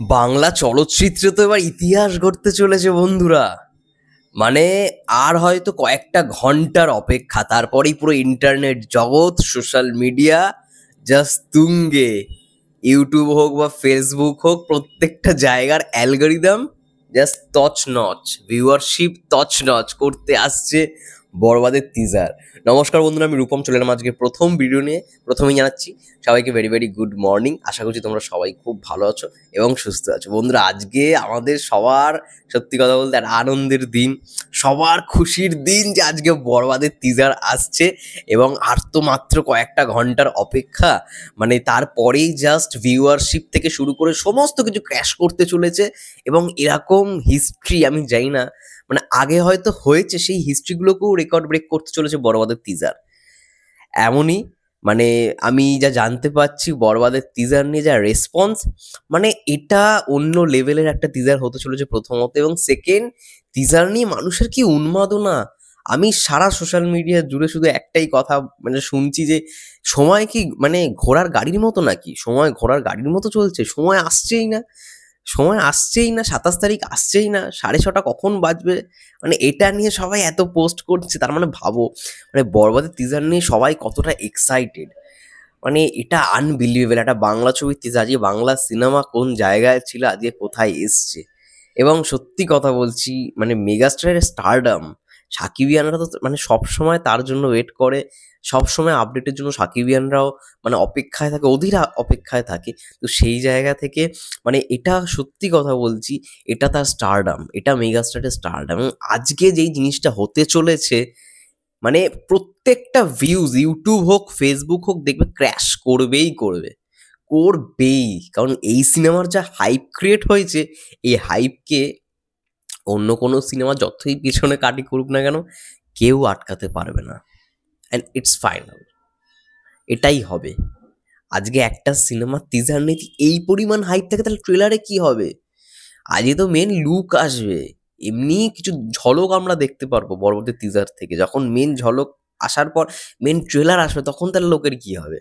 বাংলা চলচ্চিত্রে তো এবার ইতিহাস গড়তে চলেছে বন্ধুরা। মানে আর হয়তো কয়েকটা ঘন্টার অপেক্ষা, তারপরেই পুরো ইন্টারনেট জগৎ, সোশ্যাল মিডিয়া জাস্ট তুঙ্গে। ইউটিউব হোক বা ফেসবুক হোক, প্রত্যেকটা জায়গার অ্যালগরিদম জাস্ট তছনছ, ভিউয়ারশিপ তছনছ করতে আসছে বরবাদের টিজার। নমস্কার বন্ধুরা, আমি রূপম চলে এলাম আজকে প্রথম ভিডিও নিয়ে। প্রথমেই জানাচ্ছি সবাইকে ভেরি ভেরি গুড মর্নিং। আশা করছি তোমরা সবাই খুব ভালো আছো এবং সুস্থ আছো। বন্ধুরা, আজকে আমাদের সবার, সত্যি কথা বলতে, একটা আনন্দের দিন, সবার খুশির দিন যে আজকে বরবাদের টিজার আসছে এবং আর তো মাত্র কয়েকটা ঘন্টার অপেক্ষা। মানে তারপরেই জাস্ট ভিউয়ারশিপ থেকে শুরু করে সমস্ত কিছু ক্র্যাশ করতে চলেছে। এবং এরকম হিস্ট্রি আমি জানি না, মানে আগে হয়তো হয়েছে, সেই হিস্ট্রিগুলোকেও রেকর্ড ব্রেক করতে চলেছে বরবাদের টিজার। এমনই, মানে আমি যা জানতে পারছি বরবাদের টিজার নিয়ে যা রেসপন্স, মানে এটা অন্য লেভেলের একটা টিজার হতে চলেছে প্রথমত। এবং সেকেন্ড, টিজার নিয়ে মানুষের কি উন্মাদনা! আমি সারা সোশ্যাল মিডিয়া জুড়ে শুধু একটাই কথা মানে শুনছি যে সময় কি মানে ঘোড়ার গাড়ির মতো নাকি, সময় ঘোড়ার গাড়ির মতো চলছে, সময় আসছেই না, সময় আসছেই না, 27 তারিখ আসছেই না, 6:30 কখন বাজবে। মানে এটা নিয়ে সবাই এত পোস্ট করছে, তার মানে ভাবো মানে বরবাদের টিজার নিয়ে সবাই কতটা এক্সাইটেড। মানে এটা আনবিলিভেবল, একটা বাংলা ছবির টিজার। আজকে বাংলা সিনেমা কোন জায়গায় ছিল, আজকে কোথায় এসছে। এবং সত্যি কথা বলছি, মানে মেগাস্টারের স্টারডাম, সাকিবিয়ানরা তো মানে সবসময় তার জন্য ওয়েট করে, সবসময় আপডেটের জন্য সাকিবিয়ানরাও মানে অপেক্ষায় থাকে, অধীর অপেক্ষায় থাকে। তো সেই জায়গা থেকে মানে এটা সত্যি কথা বলছি, এটা তার স্টারডাম, এটা মেগাস্টারের স্টারডাম। এবং আজকে যেই জিনিসটা হতে চলেছে, মানে প্রত্যেকটা ভিউজ, ইউটিউব হোক ফেসবুক হোক, দেখবে ক্র্যাশ করবেই করবে, করবেই। কারণ এই সিনেমার যা হাইপ ক্রিয়েট হয়েছে, এই হাইপকে অন্য কোনো সিনেমা যতই পিছনে কাটি করুক না কেন, কেউ আটকাতে পারবে না। অ্যান্ড ইটস ফাইনাল, এটাই হবে। আজকে একটা সিনেমার টিজার নিয়ে এই পরিমাণ হাইপ থাকে, তাহলে ট্রেলারে কি হবে? আজকে তো মেন লুক আসবে, এমনি কিছু ঝলক আমরা দেখতে পারবো পরবর্তী টিজার থেকে। যখন মেন ঝলক আসার পর মেন ট্রেলার আসবে, তখন তাহলে লোকের কি হবে?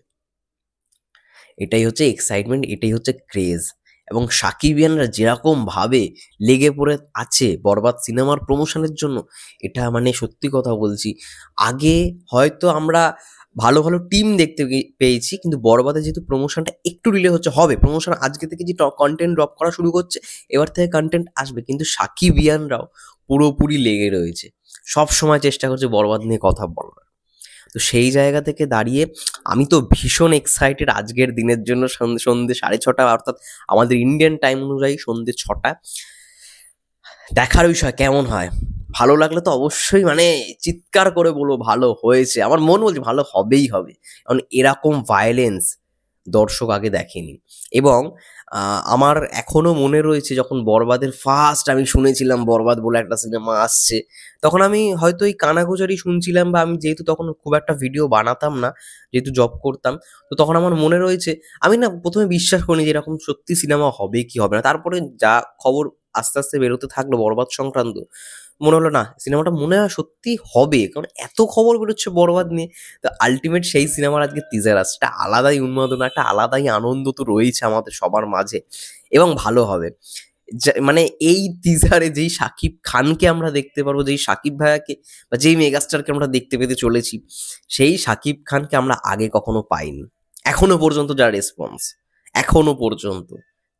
এটাই হচ্ছে এক্সাইটমেন্ট, এটাই হচ্ছে ক্রেজ। এবং সাকিবিয়ানরা যেরকম ভাবে লেগে পড়ে আছে বরবাদ সিনেমার প্রমোশনের জন্য, এটা মানে সত্যি কথা বলছি, আগে হয়তো আমরা ভালো ভালো টিম দেখতে পেয়েছি, কিন্তু বরবাদে যেহেতু প্রমোশনটা একটু ডিলে হচ্ছে, হবে প্রমোশন আজকে থেকে যে কন্টেন্ট ড্রপ করা শুরু করছে, এবার থেকে কন্টেন্ট আসবে। কিন্তু সাকিবিয়ানরাও পুরোপুরি লেগে রয়েছে, সব সময় চেষ্টা করছে বরবাদ নিয়ে কথা বলার। তো সেই জায়গা থেকে দাঁড়িয়ে আমি তো ভীষণ এক্সাইটেড আজকের দিনের জন্য। সন্ধ্যে 6:30, অর্থাৎ আমাদের ইন্ডিয়ান টাইম অনুযায়ী সন্ধ্যে 6টা। দেখার বিষয় কেমন হয়, ভালো লাগলে তো অবশ্যই মানে চিৎকার করে বলবো ভালো হয়েছে। আমার মন বলছে ভালো হবেই হবে, কারণ এরকম ভায়োলেন্স দর্শক আগে দেখেনি। এবং আমার এখনো মনে রয়েছে যখন বরবাদের ফার্স্ট আমি শুনেছিলাম বরবাদ বলে একটা সিনেমা আসছে, তখন আমি হয়তো এই কানাঘুষারি শুনছিলাম, বা আমি যেহেতু তখন খুব একটা ভিডিও বানাতাম না, যেহেতু জব করতাম, তো তখন আমার মনে রয়েছে আমি না প্রথমে বিশ্বাস করিনি যে এরকম সত্যি সিনেমা হবে কি হবে না। তারপরে যা খবর আস্তে আস্তে বেরোতে থাকলো বরবাদ সংক্রান্ত, মনে হলো না সিনেমাটা মনে হয় সত্যি হবে, কারণ এত খবর বেরোচ্ছে বরবাদ নিয়ে। তো আলটিমেট সেই সিনেমার আজকে টিজার আসছে, একটা আলাদাই উন্মাদনা, একটা আলাদাই আনন্দ তো রয়েছে আমাদের সবার মাঝে। এবং ভালো হবে। মানে এই টিজারে যেই শাকিব খানকে আমরা দেখতে পারবো, যেই শাকিব ভাইয়াকে বা যেই মেগাস্টারকে আমরা দেখতে পেতে চলেছি, সেই শাকিব খানকে আমরা আগে কখনো পাইনি। এখনো পর্যন্ত যা রেসপন্স, এখনো পর্যন্ত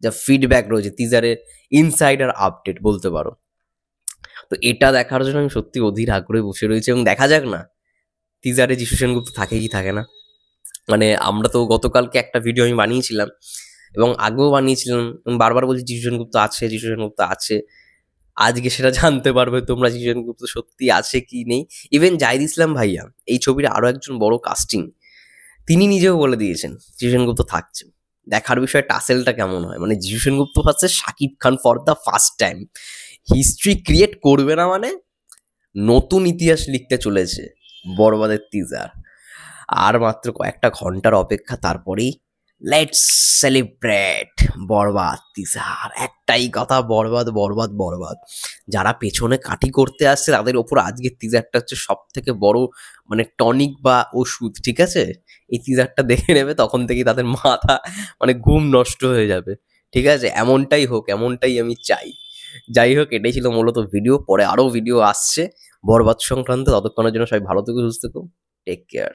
যা ফিডব্যাক রয়েছে, টিজারের ইনসাইডার আপডেট বলতে পারো। তো এটা দেখার জন্য আমি সত্যি অধীর আগ্রহে বসে রয়েছি। এবং দেখা যাক না টিজারে যিশু সেনগুপ্ত থাকে কি থাকে না। মানে আমরা তো গতকালকে একটা ভিডিও আমি বানিয়েছিলাম এবং আগেও বানিয়েছিলাম, এবং বারবার বলছি যিশু সেনগুপ্ত আছে, যিশু সেনগুপ্ত আছে। আজকে সেটা জানতে পারবে তোমরা, যিশু সেনগুপ্ত সত্যি আছে কি নেই। ইভেন জাহিদ ইসলাম ভাইয়া, এই ছবির আরো একজন বড় কাস্টিং, তিনি নিজেও বলে দিয়েছেন যিশু সেনগুপ্ত থাকছে। দেখার বিষয় টাসেলটা কেমন হয়, মানে যিশু সেনগুপ্ত হচ্ছে Shakib Khan for the first time history create করবে না, মানে নতুন ইতিহাস লিখতে চলেছে বরবাদের টিজার। আর মাত্র কয়েকটা ঘন্টার অপেক্ষা, তারপরেই লেটস সেলিব্রেট বরবাদ টিজার। একটাই কথা, বরবাদ বরবাদ বরবাদ। যারা পেছনে কাটি করতে আসছে তাদের ওপর আজকের টিজারটা হচ্ছে সব থেকে বড় মানে টনিক বা ওষুধ, ঠিক আছে? এই টিজারটা দেখে নেবে, তখন থেকেই তাদের মাথা মানে ঘুম নষ্ট হয়ে যাবে। ঠিক আছে? এমনটাই হোক, এমনটাই আমি চাই। যাই হোক এটাই ছিল মূলত ভিডিও। পরে আরো ভিডিও আসছে বরবাদ সংক্রান্ত। ততক্ষণের জন্য সবাই ভালো থেকো, সুস্থ থেকো। Take care.